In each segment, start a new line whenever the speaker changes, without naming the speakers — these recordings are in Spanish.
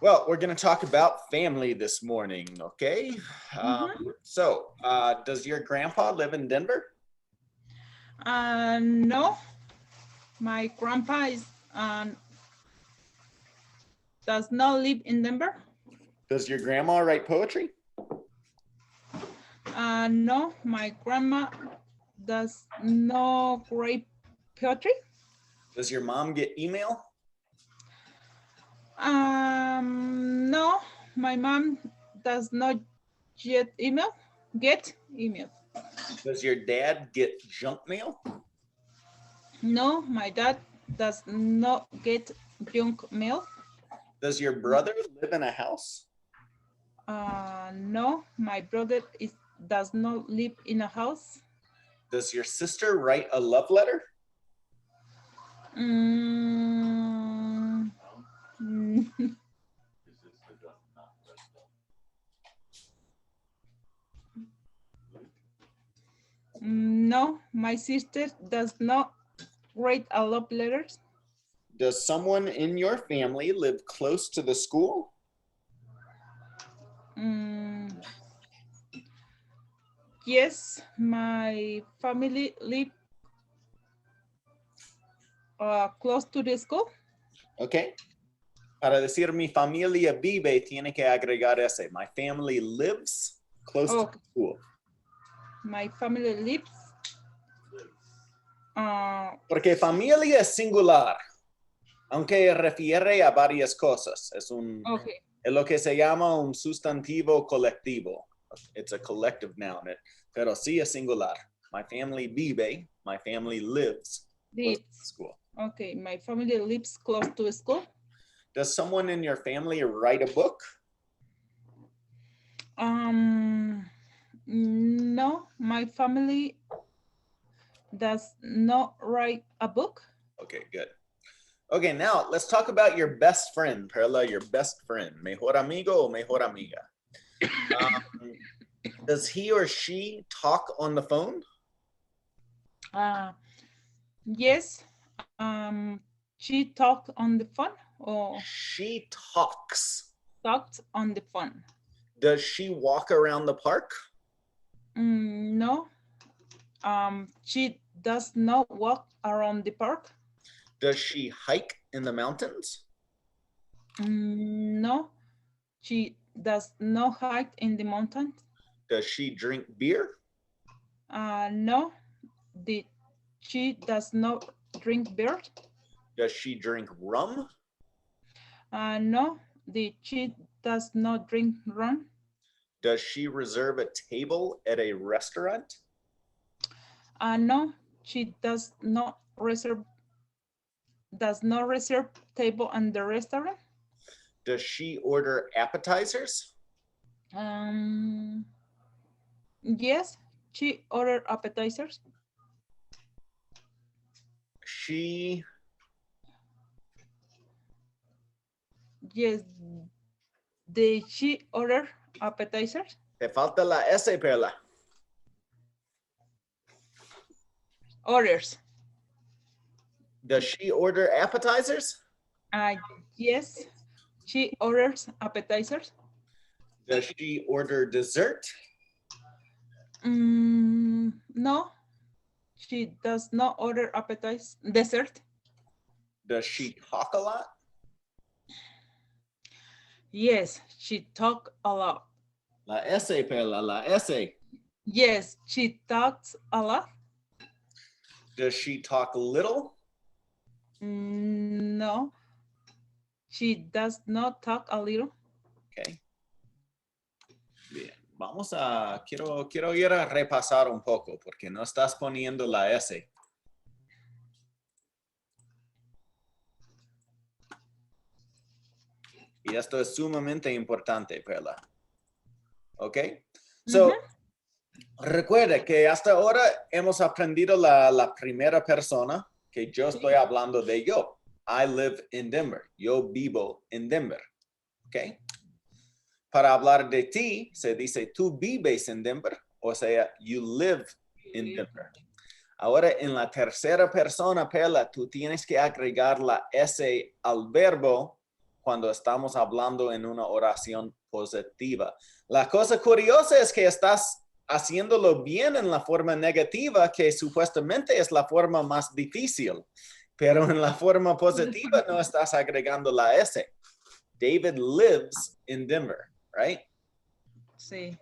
Well, we're going to talk about family this morning, okay? Does your grandpa live in Denver?
No, my grandpa does not live in Denver.
Does your grandma write poetry?
No, my grandma does not write poetry.
Does your mom get email?
No, my mom does not get email.
Does your dad get junk mail?
No, my dad does not get junk mail.
Does your brother live in a house?
No, my brother does not live in a house.
Does your sister write a love letter?
No, my sister does not write a love letters.
Does someone in your family live close to the school?
Yes, my family live close to the school.
Okay. Para decir mi familia vive, tiene que agregar ese. My family lives close to the school.
My family lives.
Porque familia es singular, aunque refiere a varias cosas. Es lo que se llama un sustantivo colectivo. It's a collective noun, pero sí es singular. My family vive, my family lives close to the school.
Okay, my family lives close to the school.
Does someone in your family write a book?
No, my family does not write a book.
Okay, good. Okay, now let's talk about your best friend, Perla, your best friend. Mejor amigo o mejor amiga? Does he or she talk on the phone?
Yes. She talked on the phone or
she talks
on the phone.
Does she walk around the park?
No. She does not walk around the park.
Does she hike in the mountains?
No. She does not hike in the mountains.
Does she drink beer?
No. She does not drink beer.
Does she drink rum?
No. She does not drink rum.
Does she reserve a table at a restaurant?
No, she does not reserve table in the restaurant.
Does she order appetizers?
Yes, she ordered appetizers. Yes, did she order appetizers?
Te falta la S, Perla.
Orders.
Does she order appetizers?
Yes, she orders appetizers.
Does she order dessert?
No, she does not order dessert.
Does she talk a lot?
Yes, she talks a lot.
La S, Perla, la S.
Yes, she talks a lot.
Does she talk little?
No, she does not talk a little.
Okay. Bien, quiero ir a repasar un poco porque no estás poniendo la S. Y esto es sumamente importante, Perla. ¿Ok? So, recuerda que hasta ahora hemos aprendido la primera persona que yo estoy hablando de yo. I live in Denver. Yo vivo en Denver. ¿Ok? Para hablar de ti, se dice tú vives en Denver, o sea, you live in Denver. Ahora, en la tercera persona, Perla, tú tienes que agregar la S al verbo cuando estamos hablando en una oración positiva. La cosa curiosa es que estás haciéndolo bien en la forma negativa, que supuestamente es la forma más difícil, pero en la forma positiva no estás agregando la S. David lives in Denver, right?
Sí.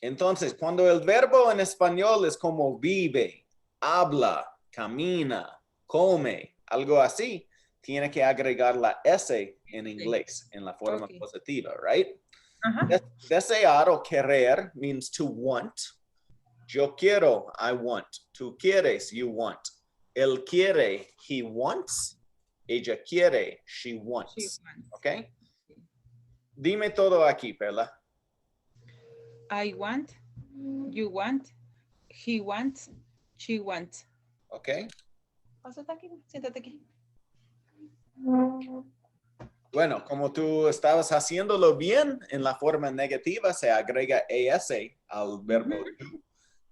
Entonces, cuando el verbo en español es como vive, habla, camina, come, algo así, tiene que agregar la S en inglés, en la forma positiva, right? Desear o querer means to want. Yo quiero, I want. Tú quieres, you want. Él quiere, he wants. Ella quiere, she wants. ¿Ok? Dime todo aquí, Perla.
I want, you want, he wants, she wants.
¿Ok?
Pásate aquí, siéntate aquí.
Bueno, como tú estabas haciéndolo bien en la forma negativa, se agrega ES al verbo do.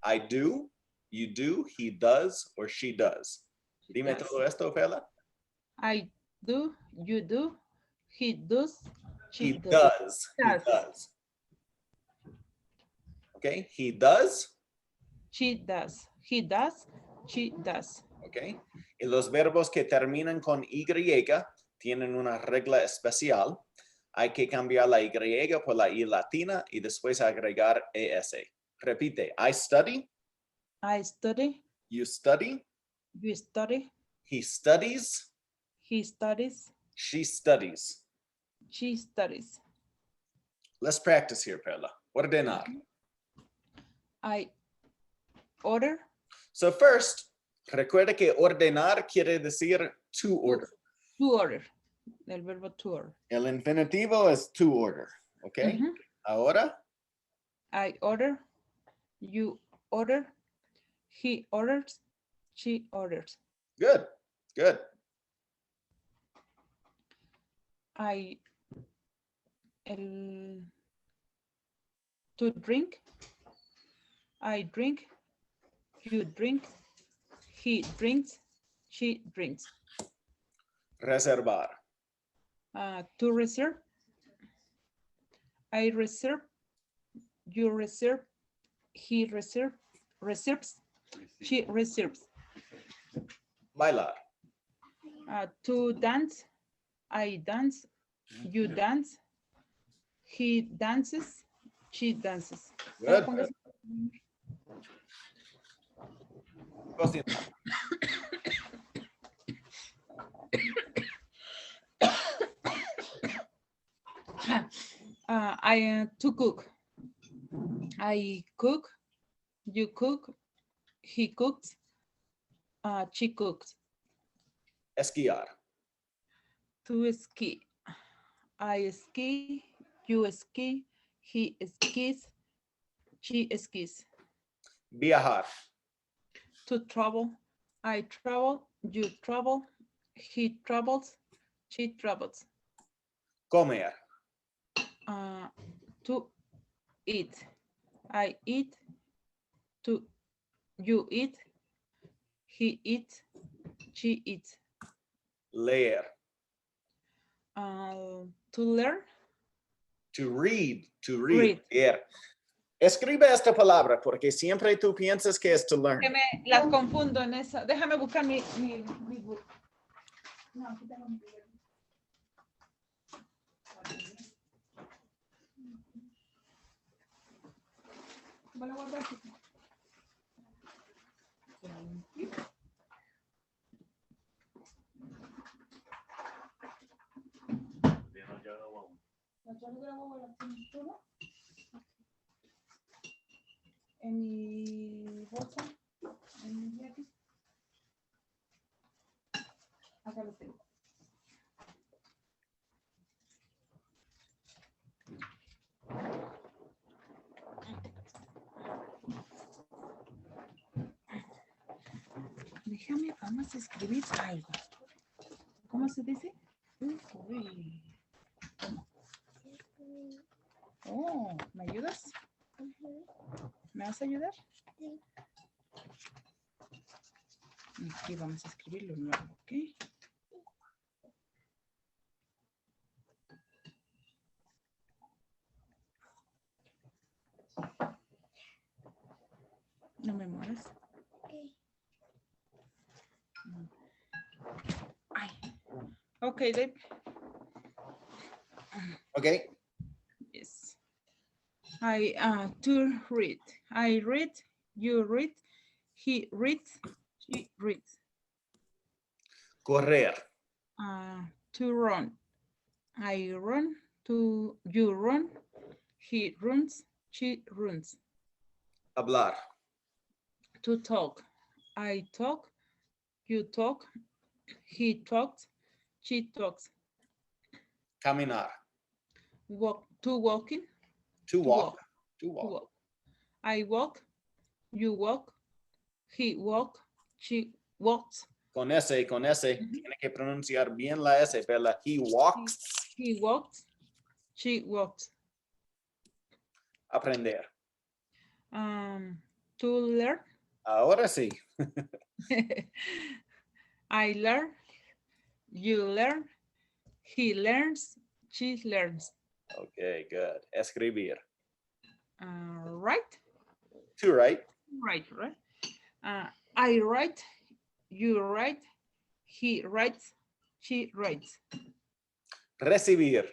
I do, you do, he does, or she does. Dime todo esto, Perla.
I do, you do, he does, she
He
does.
does. He does. Okay, he does.
She does. He does, she does.
Okay. Y los verbos que terminan con Y tienen una regla especial. Hay que cambiar la Y por la I latina y después agregar ES. Repite. I study.
I study.
You study.
You study.
He studies.
He studies.
She studies.
She studies.
Let's practice here, Perla. Ordenar.
I order.
So first, recuerda que ordenar quiere decir to order.
To order. El verbo to order.
El infinitivo es to order. Okay. Ahora.
I order. You order. He orders. She orders.
Good. Good.
To drink. I drink. You drink. He drinks. She drinks.
Reservar.
To reserve. I reserve. You reserve. He reserves. She reserves.
Bailar.
To dance. I dance. You dance. He dances. She dances.
Good.
To cook. I cook. You cook. He cooks. She cooks.
Esquiar.
To ski. I ski. You ski. He skis. She skis.
Viajar.
To travel. I travel. You travel. He travels. She travels.
Comer.
To eat. I eat. You eat. He eats. She eats.
Leer.
To learn.
To read. To read. Leer. Escribe esta palabra porque siempre tú piensas que es to learn.
Las confundo en esa. Déjame buscar mi book. No, aquí tengo mi libro. Voy a guardar aquí. En mi bolsa, en mi viaje. Acá lo tengo. Déjame, vamos a escribir algo. ¿Cómo se dice? Uy. Oh, ¿me ayudas? ¿Me vas a ayudar? Sí. Aquí vamos a escribirlo nuevo, ¿ok? No me mueres. Ay. Okay, Dave.
Okay.
Yes. To read. I read, you read, he reads, she reads.
Correr.
To run. I run, you run, he runs, she runs.
Hablar.
To talk. I talk, you talk, he talks, she talks.
Caminar.
Walk. To walking.
To
To
walk.
walk.
To
To
walk.
walk. I walk, you walk, he walk, she walks.
Con ese, tiene que pronunciar bien la S, Perla. He walks.
He walks, she walks.
Aprender.
To learn.
Ahora sí.
I learn, you learn, he learns, she learns.
Okay, good. Escribir.
Right?
To write.
Right. I write, you write, he writes, she writes.
Recibir.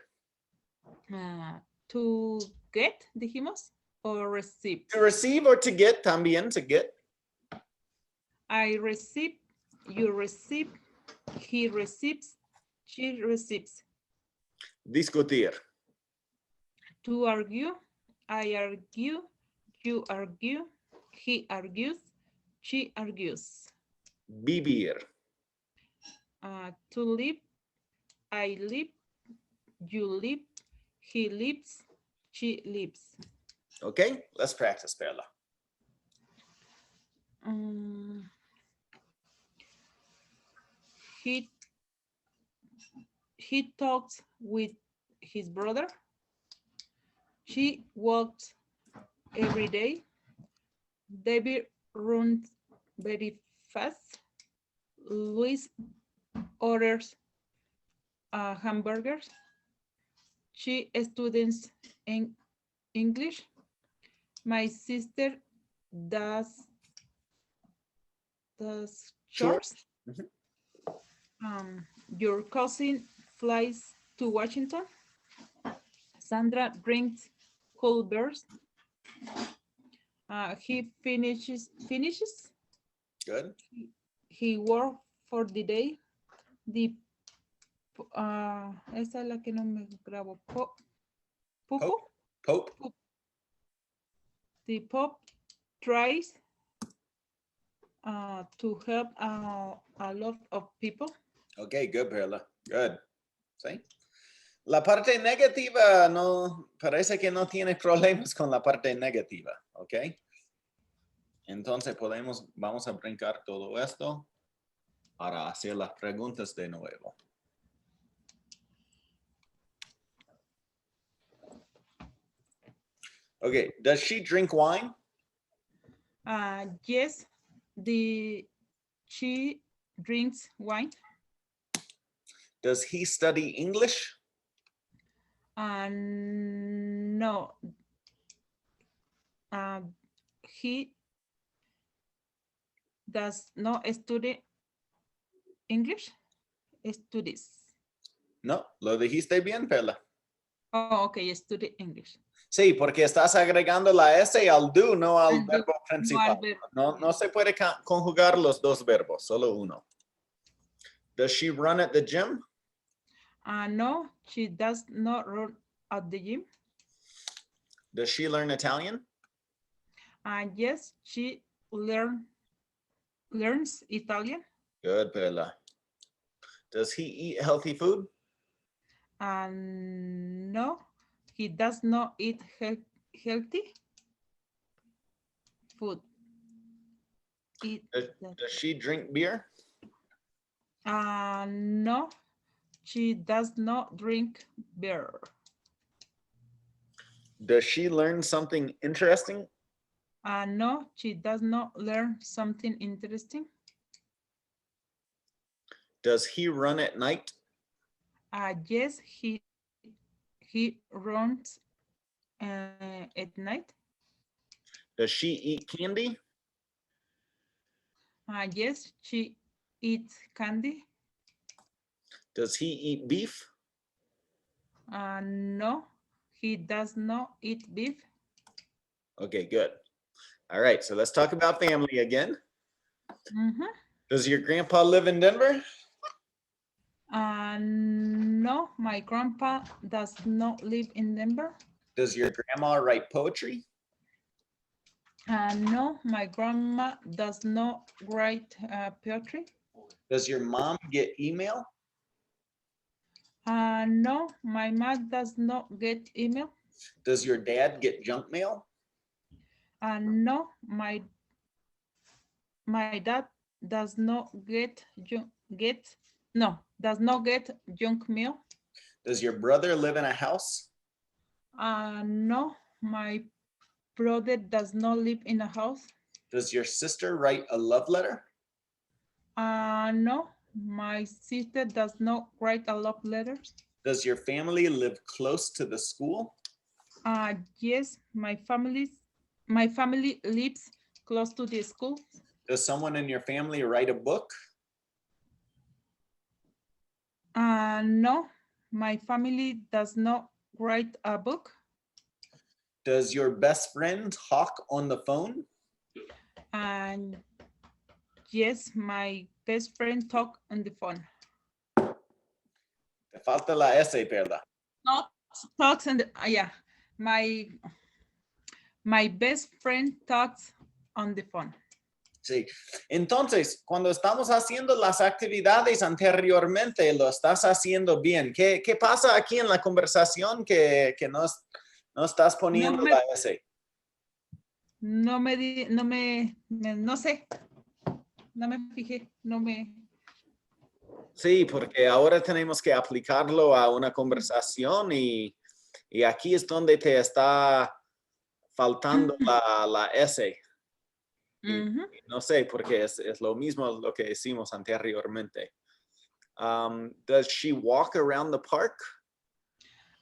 To get, dijimos, or receive.
To receive or to get, también, to get.
I receive, you receive, he receives, she receives.
Discutir.
To argue, I argue, you argue, he argues, she argues.
Vivir.
To live, I live, you live, he lives, she lives.
Okay, let's practice, Perla.
He talks with his brother. She walks every day. David runs very fast. Luis orders hamburgers. She studies in English. My sister does chores. Your cousin flies to Washington. Sandra drinks cold beers. He finishes.
Good.
He worked for the day. Esa es la que no me grabo.
Pope.
The Pope tries to help a lot of people.
Okay, good, Perla. Good. ¿Sí? La parte negativa no, parece que no tiene problemas con la parte negativa, ¿ok? Entonces vamos a brincar todo esto para hacer las preguntas de nuevo. Okay, does she drink wine?
Yes, she drinks wine.
Does he study English?
No. He does not study English. Studies.
No, lo dijiste bien, Perla.
Oh, okay, study English.
Sí, porque estás agregando la S al do, no al
Do,
verbo principal.
no,
No se puede conjugar los dos verbos, solo uno. Does she run at the gym?
No, she does not run at the gym.
Does she learn Italian?
Yes, she learns Italian.
Good, Perla. Does he eat healthy food?
No, he does not eat healthy food.
Does she drink beer?
No, she does not drink beer.
Does she learn something interesting?
No, she does not learn something interesting.
Does he run at night?
Yes, he runs at night.
Does she eat candy?
Yes, she eats candy.
Does he eat beef?
No, he does not eat beef.
Okay, good. All right, so let's talk about family again. Does your grandpa live in Denver?
No, my grandpa does not live in Denver.
Does your grandma write poetry?
No, my grandma does not write poetry.
Does your mom get email?
No, my mom does not get email.
Does your dad get junk mail?
No, my dad does not get junk mail.
Does your brother live in a house?
No, my brother does not live in a house.
Does your sister write a love letter?
No, my sister does not write a love letter.
Does your family live close to the school?
Yes, my family lives close to the school.
Does someone in your family write a book?
No, my family does not write a book.
Does your best friend talk on the phone?
And yes, my best friend talk on the phone.
Te falta la S, Perla.
Talks on the yeah. My best friend talks on the phone.
Sí. Entonces, cuando estamos haciendo las actividades anteriormente, lo estás haciendo bien. ¿Qué pasa aquí en la conversación que no estás poniendo la S?
No sé. No me fijé,
Sí, porque ahora tenemos que aplicarlo a una conversación y aquí es donde te está faltando la S. Y no sé, porque es lo mismo lo que hicimos anteriormente. Does she walk around the park?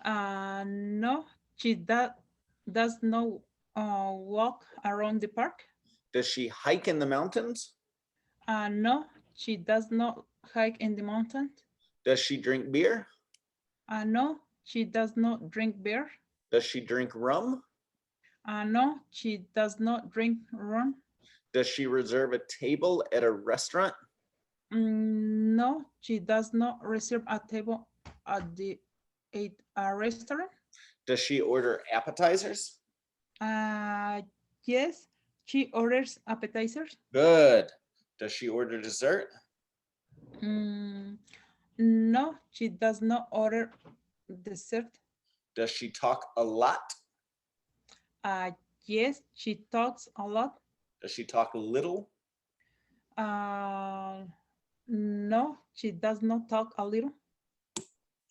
No, she does not walk around the park.
Does she hike in the mountains?
No, she does not hike in the mountain.
Does she drink beer?
No, she does not drink beer.
Does she drink rum?
No, she does not drink rum.
Does she reserve a table at a restaurant?
No, she does not reserve a table at a restaurant.
Does she order appetizers?
Yes, she orders appetizers.
Good. Does she order dessert?
No, she does not order dessert.
Does she talk a lot?
Yes, she talks a lot.
Does she talk little?
No, she does not talk a little.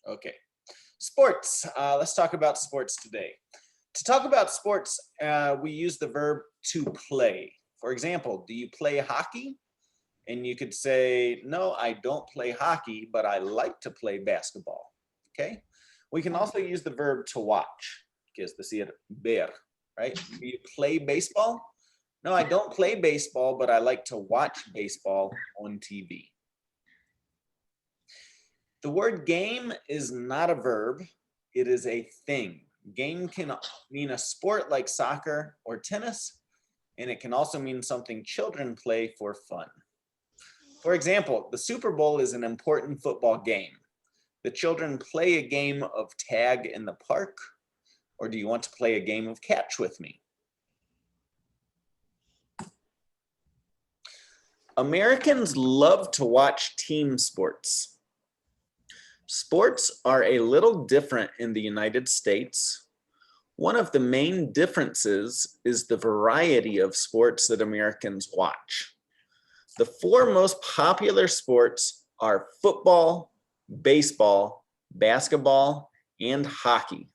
Okay. Sports. Let's talk about sports today. To talk about sports, we use the verb to play. For example, do you play hockey? And you could say, no, I don't play hockey, but I like to play basketball. Okay. We can also use the verb to watch, que es decir, ver, right? Do you play baseball? No, I don't play baseball, but I like to watch baseball on TV. The word game is not a verb, it is a thing. Game can mean a sport like soccer or tennis, and it can also mean something children play for fun. For example, the Super Bowl is an important football game. The children play a game of tag in the park, or do you want to play a game of catch with me? Americans love to watch team sports. Sports are a little different in the United States. One of the main differences is the variety of sports that Americans watch. The four most popular sports are football, baseball, basketball, and hockey.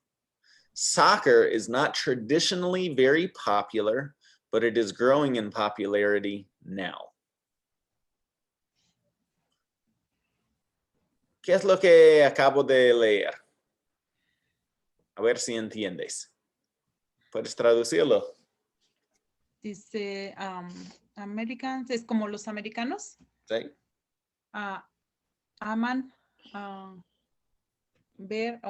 Soccer is not traditionally very popular, but it is growing in popularity now. ¿Qué es lo que acabo de leer? A ver si entiendes. ¿Puedes traducirlo?
Dice, Americans es como los americanos.
¿Sí?
Aman ver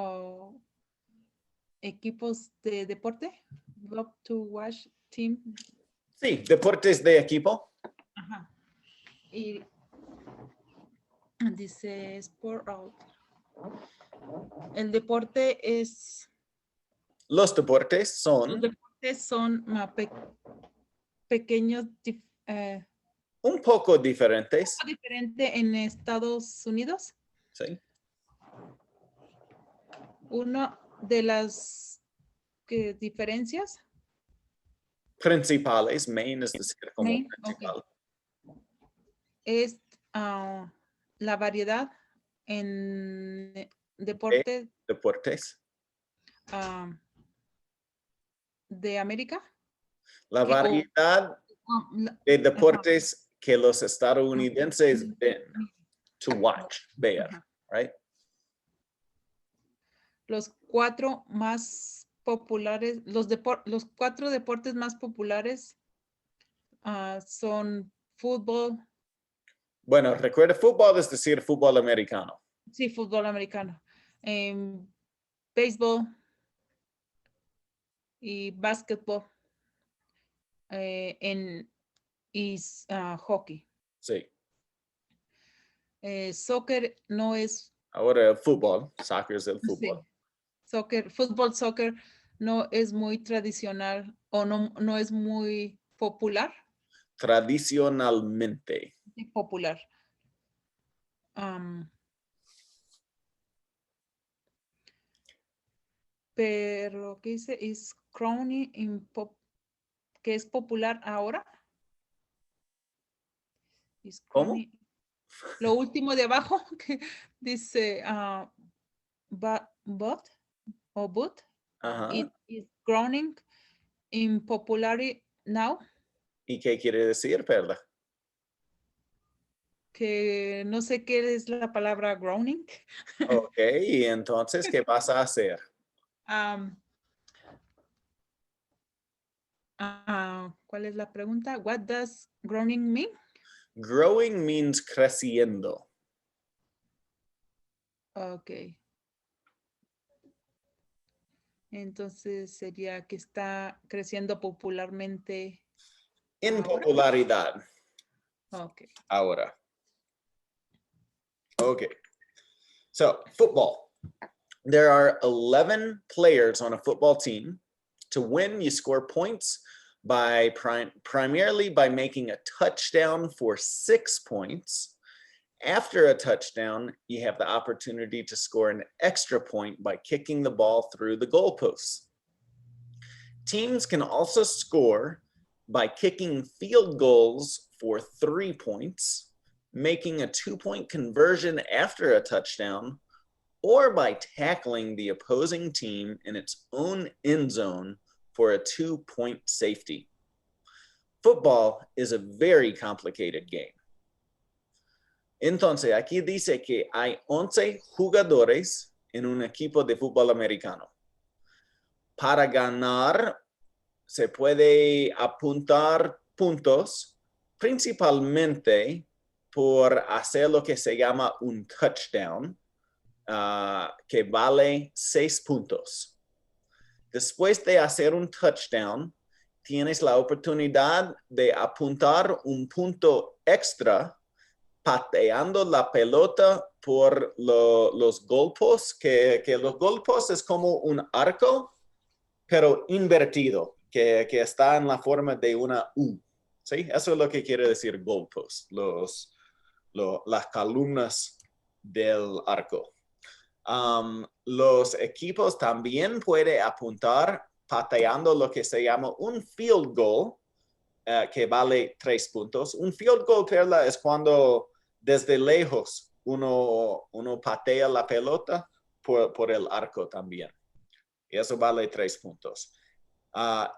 equipos de deporte. Love to watch team.
Sí, deportes de equipo.
Ajá. Y dice sport out. El deporte es.
Los deportes son
Los deportes son pequeños,
un poco diferentes.
diferente en Estados Unidos.
Sí.
Una de las diferencias.
Principales, main es decir como
Main,
principal.
okay. Es la variedad en deportes.
Deportes.
De América.
La variedad de deportes que los estadounidenses ven, to watch, ver, right?
Los 4 más populares, los 4 deportes más populares son fútbol.
Bueno, recuerda, fútbol es decir, fútbol americano.
Sí, fútbol americano. Béisbol y básquetbol y hockey.
Sí.
Soccer no es.
Ahora el fútbol, soccer es el fútbol.
Sí. Soccer no es muy tradicional o no es muy popular.
Tradicionalmente.
Popular. Pero, ¿qué dice? Is crowning que es popular ahora.
¿Cómo?
Lo último de abajo que dice but it is growing in popularity now.
¿Y qué quiere decir, Perla?
Que no sé qué es la palabra growing.
Ok, y entonces, ¿qué vas a hacer?
¿Cuál es la pregunta? What does growing mean?
Growing means creciendo.
Ok. Entonces sería que está creciendo popularmente.
En
ahora.
popularidad.
Ok.
Ahora. Okay. So, football. There are 11 players on a football team. To win, you score points by primarily by making a touchdown for 6 points. After a touchdown, you have the opportunity to score an extra point by kicking the ball through the goalposts. Teams can also score by kicking field goals for 3 points, making a 2-point conversion after a touchdown, or by tackling the opposing team in its own end zone for a 2-point safety. Football is a very complicated game. Entonces, aquí dice que hay 11 jugadores en un equipo de fútbol americano. Para ganar, se puede apuntar puntos, principalmente por hacer lo que se llama un touchdown, que vale 6 puntos. Después de hacer un touchdown, tienes la oportunidad de apuntar un punto extra pateando la pelota por los goalposts, que los goalposts es como un arco, pero invertido, que está en la forma de una U. ¿Sí? Eso es lo que quiere decir goalpost, las columnas del arco. Los equipos también pueden apuntar pateando lo que se llama un field goal, que vale 3 puntos. Un field goal, Perla, es cuando desde lejos uno patea la pelota por el arco también. Y eso vale 3 puntos.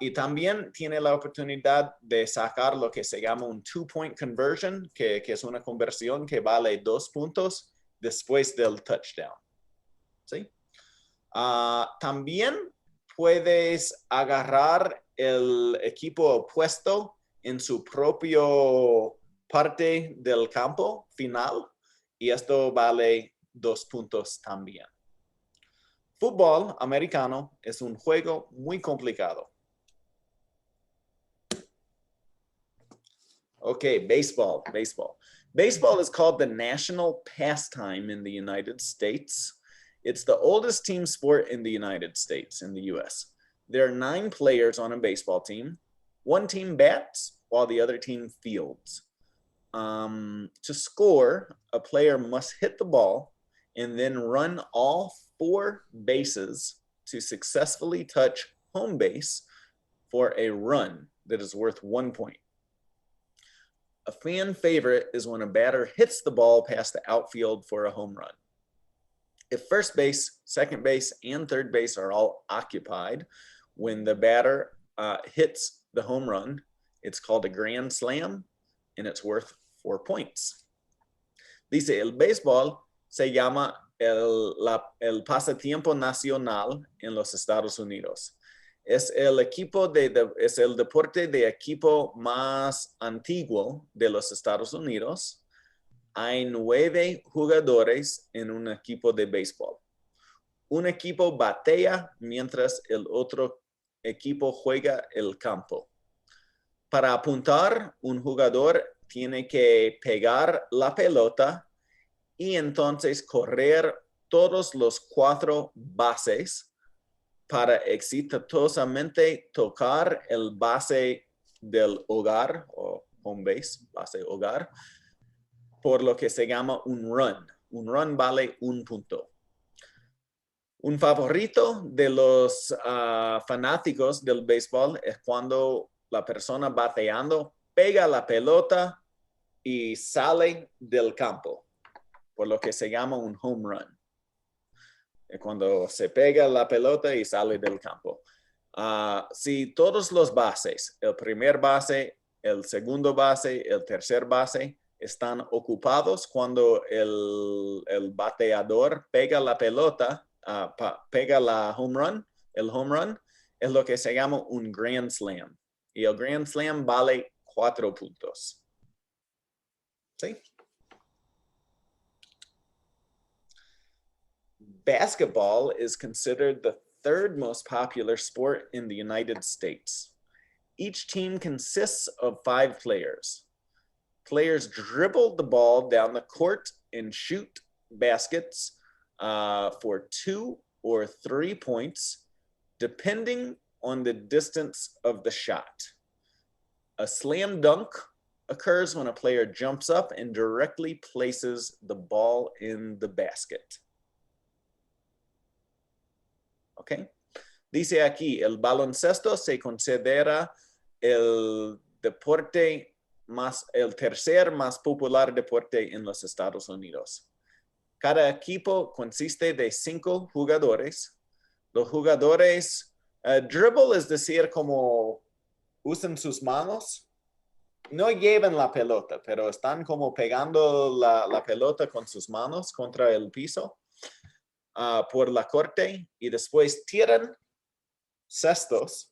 Y también tiene la oportunidad de sacar lo que se llama un 2-point conversion, que es una conversión que vale 2 puntos después del touchdown. ¿Sí? También puedes agarrar el equipo opuesto en su propio parte del campo final y esto vale 2 puntos también. Fútbol americano es un juego muy complicado. Okay, baseball. Baseball is called the national pastime in the United States. It's the oldest team sport in the United States, in the US. There are 9 players on a baseball team. One team bats while the other team fields. To score, a player must hit the ball and then run all 4 bases to successfully touch home base for a run that is worth 1 point. A fan favorite is when a batter hits the ball past the outfield for a home run. If first base, second base, and third base are all occupied, when the batter hits the home run, it's called a grand slam, and it's worth 4 points. Dice, el béisbol se llama el pasatiempo nacional en los Estados Unidos. Es el deporte de equipo más antiguo de los Estados Unidos. Hay 9 jugadores en un equipo de béisbol. Un equipo batea mientras el otro equipo juega el campo. Para apuntar, un jugador tiene que pegar la pelota y entonces correr todos los 4 bases para exitosamente tocar el base del hogar o home base, base hogar, por lo que se llama un run. Un run vale 1 punto. Un favorito de los fanáticos del béisbol es cuando la persona bateando pega la pelota y sale del campo, por lo que se llama un home run. Cuando se pega la pelota y sale del campo. Si todos los bases, el primer base, el segundo base, el tercer base, están ocupados cuando el bateador pega la pelota, pega la home run, el home run, es lo que se llama un grand slam. Y el grand slam vale 4 puntos. ¿Sí? Basketball is considered the 3rd most popular sport in the United States. Each team consists of 5 players. Players dribble the ball down the court and shoot baskets for 2 or 3 points, depending on the distance of the shot. A slam dunk occurs when a player jumps up and directly places the ball in the basket. Okay. Dice aquí, el baloncesto se considera el tercer más popular deporte en los Estados Unidos. Cada equipo consiste de 5 jugadores. Los jugadores, dribble es decir, como usan sus manos. No llevan la pelota, pero están como pegando la pelota con sus manos contra el piso. Por la corte y después tiran cestos,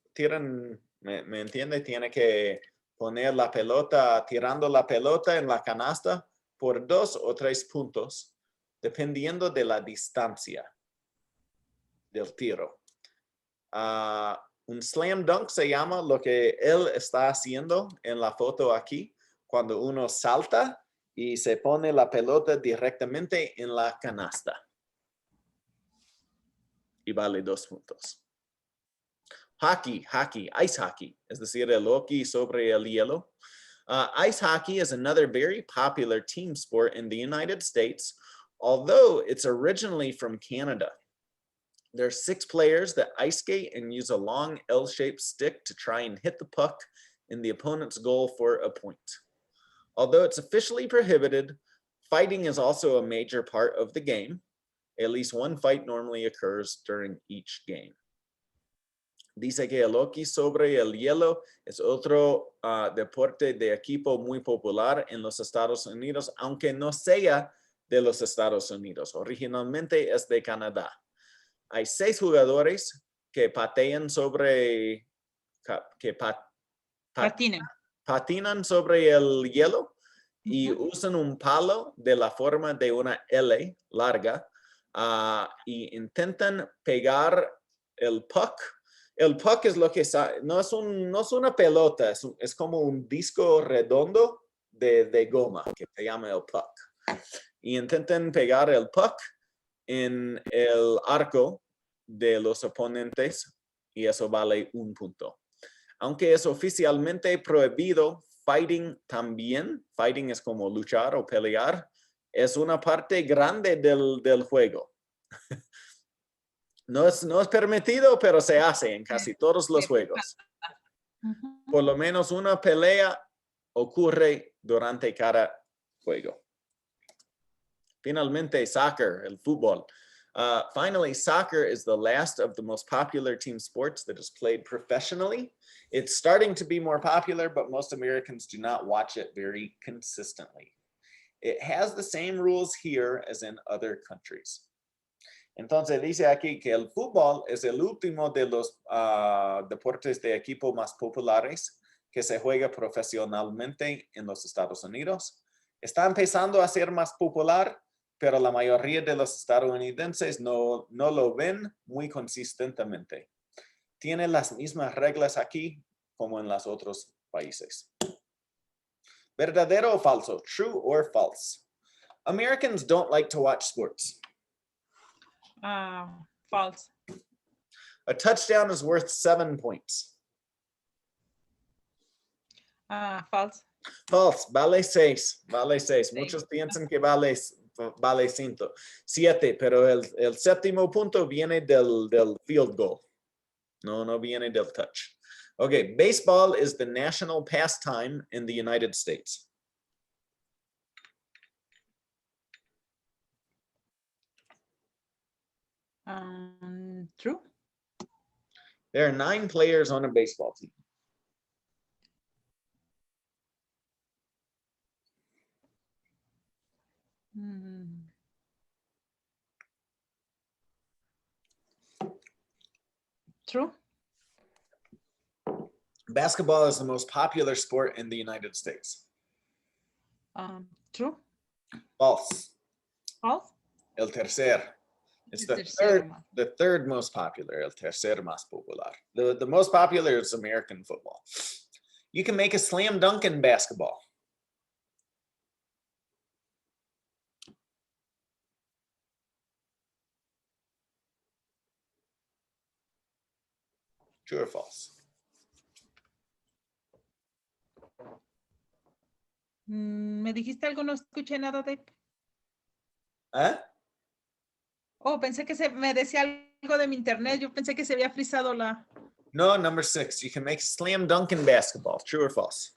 ¿me entiende? Tiene que poner la pelota, tirando la pelota en la canasta por 2 o 3 puntos, dependiendo de la distancia del tiro. Un slam dunk se llama lo que él está haciendo en la foto aquí, cuando uno salta y se pone la pelota directamente en la canasta. Y vale 2 puntos. Hockey, ice hockey, es decir, el hockey sobre el hielo. Ice hockey is another very popular team sport in the United States, although it's originally from Canada. There are 6 players that ice skate and use a long L-shaped stick to try and hit the puck in the opponent's goal for a point. Although it's officially prohibited, fighting is also a major part of the game. At least 1 fight normally occurs during each game. Dice que el hockey sobre el hielo es otro deporte de equipo muy popular en los Estados Unidos, aunque no sea de los Estados Unidos. Originalmente es de Canadá. Hay 6 jugadores que patean sobre... patinan. patinan sobre el hielo y usan un palo de la forma de una L larga y intentan pegar el puck. El puck es lo que no es una pelota, es como un disco redondo de goma que se llama el puck. Y intentan pegar el puck en el arco de los oponentes y eso vale 1 punto. Aunque es oficialmente prohibido, fighting también, fighting es como luchar o pelear, es una parte grande del juego. No es permitido, pero se hace en casi todos los juegos. Por lo menos una pelea ocurre durante cada juego. Finalmente, soccer, el fútbol. Finally, soccer is the last of the most popular team sports that is played professionally. It's starting to be more popular, but most Americans do not watch it very consistently. It has the same rules here as in other countries. Entonces dice aquí que el fútbol es el último de los deportes de equipo más populares que se juega profesionalmente en los Estados Unidos. Está empezando a ser más popular, pero la mayoría de los estadounidenses no lo ven muy consistentemente. Tiene las mismas reglas aquí como en los otros países. ¿Verdadero o falso? True or false? Americans don't like to watch sports.
False.
A touchdown is worth 7 points.
False.
False, vale 6. Muchos piensan que vale 7, pero el séptimo punto viene del field goal. No viene del touch. Okay, baseball is the national pastime in the United States.
True.
There are 9 players on a baseball team.
True.
Basketball is the most popular sport in the United States.
True.
False.
False.
El tercer. It's the third most popular, el tercer más popular. The most popular is American football. You can make a slam dunk in basketball. True or false?
¿Me dijiste algo? No escuché nada de... Oh, pensé que me decía algo de mi internet. Yo pensé que se había frizado la...
No, number 6. You can make a slam dunk in basketball. True or false?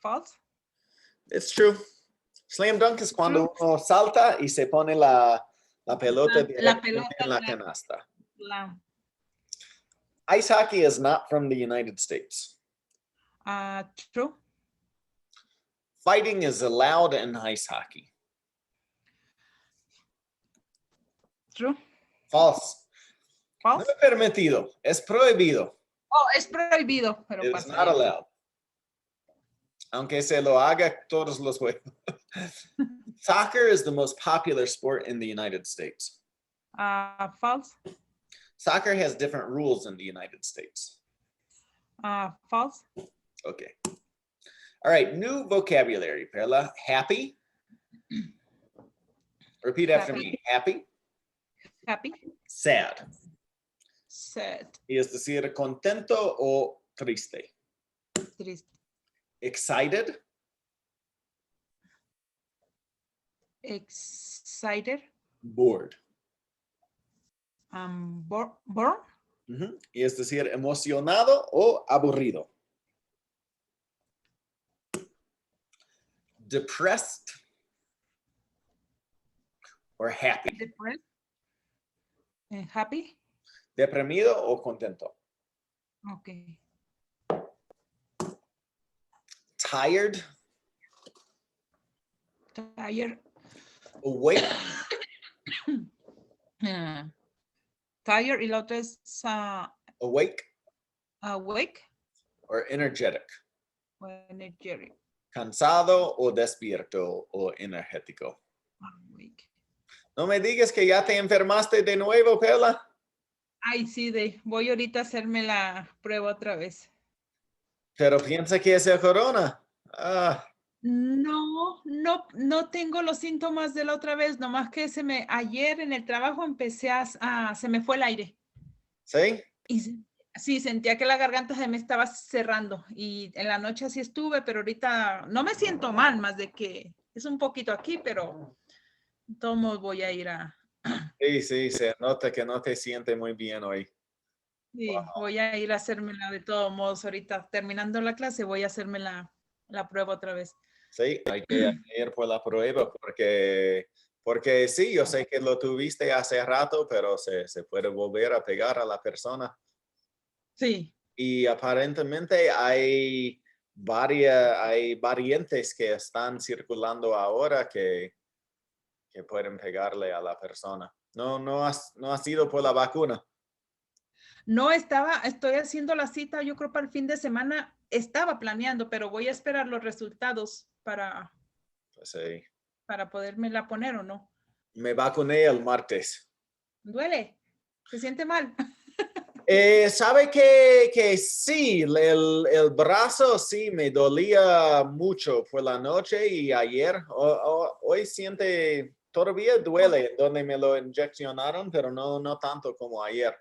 False.
It's true. Slam dunk es cuando uno salta y se pone la pelota directamente en la canasta. Ice hockey is not from the United States.
True.
Fighting is allowed in ice hockey.
True.
False.
False.
No es permitido. Es prohibido.
Oh, es prohibido. Pero
It is not allowed. Aunque se lo haga todos los juegos. Soccer is the most popular sport in the United States.
False.
Soccer has different rules in the United States.
False.
Okay. All right, new vocabulary, Perla. Happy. Repeat after me. Happy.
Happy.
Sad.
Sad.
Y es decir, contento o triste.
Triste.
Excited.
Excited.
Bored.
Bored.
Y es decir, emocionado o aburrido. Depressed or happy.
Depressed. Happy.
Deprimido o contento.
Okay.
Tired.
Tired.
Awake.
tired y la otra es
Awake
awake
or energetic.
o energetic.
Cansado o despierto o energético.
Awake.
No me digas que ya te enfermaste de nuevo, Perla.
Ay, sí, voy ahorita a hacerme la prueba otra vez.
Pero piensa que es el corona.
No tengo los síntomas de la otra vez, nomás que ayer en el trabajo empecé se me fue el aire.
¿Sí?
Y sí, sentía que la garganta se me estaba cerrando y en la noche así estuve, pero ahorita no me siento mal, más de que es un poquito aquí, pero de todos modos voy a ir a...
Sí, se nota que no te sientes muy bien hoy.
Sí, voy a ir a hacérmela de todos modos ahorita, terminando la clase, voy a hacerme la prueba otra vez.
Sí, hay que ir por la prueba porque sí, yo sé que lo tuviste hace rato, pero se puede volver a pegar a la persona.
Sí.
Y aparentemente hay variantes que están circulando ahora que pueden pegarle a la persona. No ha sido por la vacuna.
No estoy haciendo la cita, yo creo para el fin de semana, estaba planeando, pero voy a esperar los resultados para
Pues, sí.
podérmela poner o no.
Me vacuné el martes.
¿Duele? ¿Se siente mal?
Sabe que sí, el brazo sí me dolía mucho por la noche y ayer. Hoy todavía duele donde me lo inyeccionaron, pero no tanto como ayer.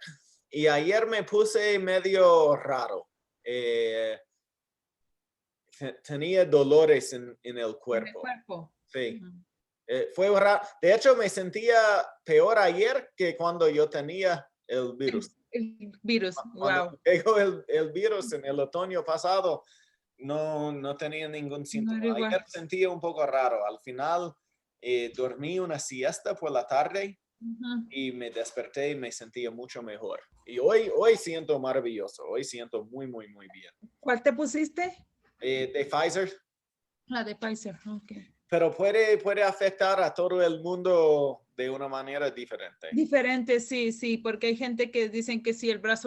Y ayer me puse medio raro. Tenía dolores en el cuerpo.
En el cuerpo.
Sí. Fue raro. De hecho, me sentía peor ayer que cuando yo tenía el virus.
El virus,
Cuando
wow.
pegó el virus en el otoño pasado, no tenía ningún
No
síntoma.
era igual.
Ayer sentía un poco raro. Al final, dormí una siesta por la tarde y me desperté y me sentía mucho mejor. Y hoy siento maravilloso. Hoy siento muy, muy, muy bien.
¿Cuál te pusiste?
De Pfizer.
La de Pfizer, ok.
Pero puede afectar a todo el mundo de una manera diferente.
Diferente, sí, porque hay gente que dicen que si el brazo